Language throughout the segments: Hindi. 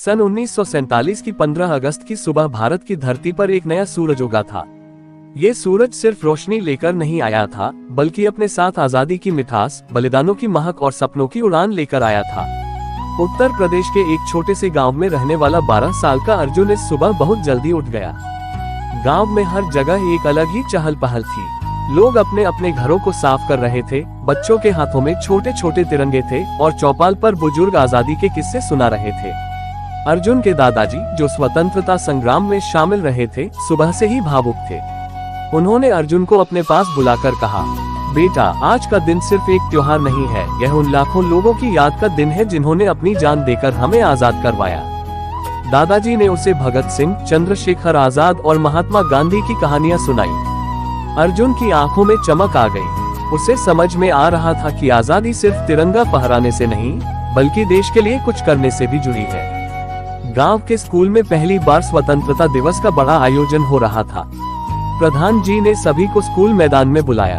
सन 1947 की 15 अगस्त की सुबह भारत की धरती पर एक नया सूरज उगा था। ये सूरज सिर्फ रोशनी लेकर नहीं आया था, बल्कि अपने साथ आजादी की मिठास, बलिदानों की महक और सपनों की उड़ान लेकर आया था। उत्तर प्रदेश के एक छोटे से गांव में रहने वाला 12 साल का अर्जुन इस सुबह बहुत जल्दी उठ गया। गांव में हर जगह एक अलग ही चहल पहल थी। लोग अपने अपने घरों को साफ कर रहे थे, बच्चों के हाथों में छोटे छोटे तिरंगे थे और चौपाल पर बुजुर्ग आजादी के किस्से सुना रहे थे। अर्जुन के दादाजी, जो स्वतंत्रता संग्राम में शामिल रहे थे, सुबह से ही भावुक थे। उन्होंने अर्जुन को अपने पास बुलाकर कहा, बेटा, आज का दिन सिर्फ एक त्योहार नहीं है, यह उन लाखों लोगों की याद का दिन है जिन्होंने अपनी जान देकर हमें आजाद करवाया। दादाजी ने उसे भगत सिंह, चंद्रशेखर आजाद और महात्मा गांधी की कहानियां सुनाई। अर्जुन की आंखों में चमक आ गई। उसे समझ में आ रहा था कि आजादी सिर्फ तिरंगा फहराने से नहीं, बल्कि देश के लिए कुछ करने से भी जुड़ी है। गांव के स्कूल में पहली बार स्वतंत्रता दिवस का बड़ा आयोजन हो रहा था। प्रधान जी ने सभी को स्कूल मैदान में बुलाया।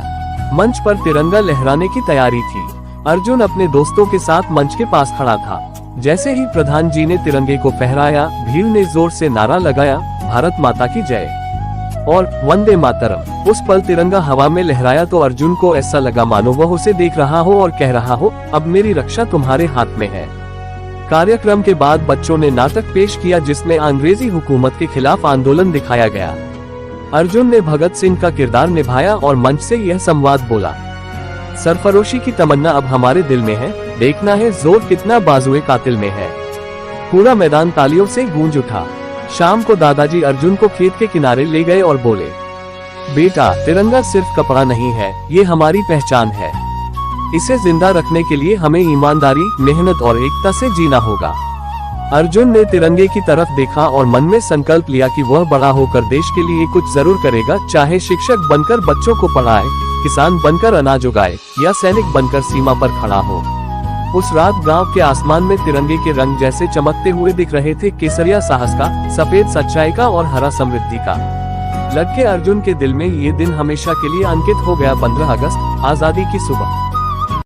मंच पर तिरंगा लहराने की तैयारी थी। अर्जुन अपने दोस्तों के साथ मंच के पास खड़ा था। जैसे ही प्रधान जी ने तिरंगे को फहराया, भीड़ ने जोर से नारा लगाया, भारत माता की जय और वंदे मातरम। उस पल तिरंगा हवा में लहराया तो अर्जुन को ऐसा लगा मानो वह उसे देख रहा हो और कह रहा हो, अब मेरी रक्षा तुम्हारे हाथ में है। कार्यक्रम के बाद बच्चों ने नाटक पेश किया जिसमें अंग्रेजी हुकूमत के खिलाफ आंदोलन दिखाया गया। अर्जुन ने भगत सिंह का किरदार निभाया और मंच से यह संवाद बोला, सरफरोशी की तमन्ना अब हमारे दिल में है, देखना है जोर कितना बाजुए कातिल में है। पूरा मैदान तालियों से गूंज उठा। शाम को दादाजी अर्जुन को खेत के किनारे ले गए और बोले, बेटा, तिरंगा सिर्फ कपड़ा नहीं है, ये हमारी पहचान है। इसे जिंदा रखने के लिए हमें ईमानदारी, मेहनत और एकता से जीना होगा। अर्जुन ने तिरंगे की तरफ देखा और मन में संकल्प लिया कि वह बड़ा होकर देश के लिए कुछ जरूर करेगा, चाहे शिक्षक बनकर बच्चों को पढ़ाए, किसान बनकर अनाज उगाए या सैनिक बनकर सीमा पर खड़ा हो। उस रात गांव के आसमान में तिरंगे के रंग जैसे चमकते हुए दिख रहे थे, केसरिया साहस का, सफेद सच्चाई का और हरा समृद्धि का। लड़के अर्जुन के दिल में ये दिन हमेशा के लिए अंकित हो गया। 15 अगस्त, आजादी की सुबह।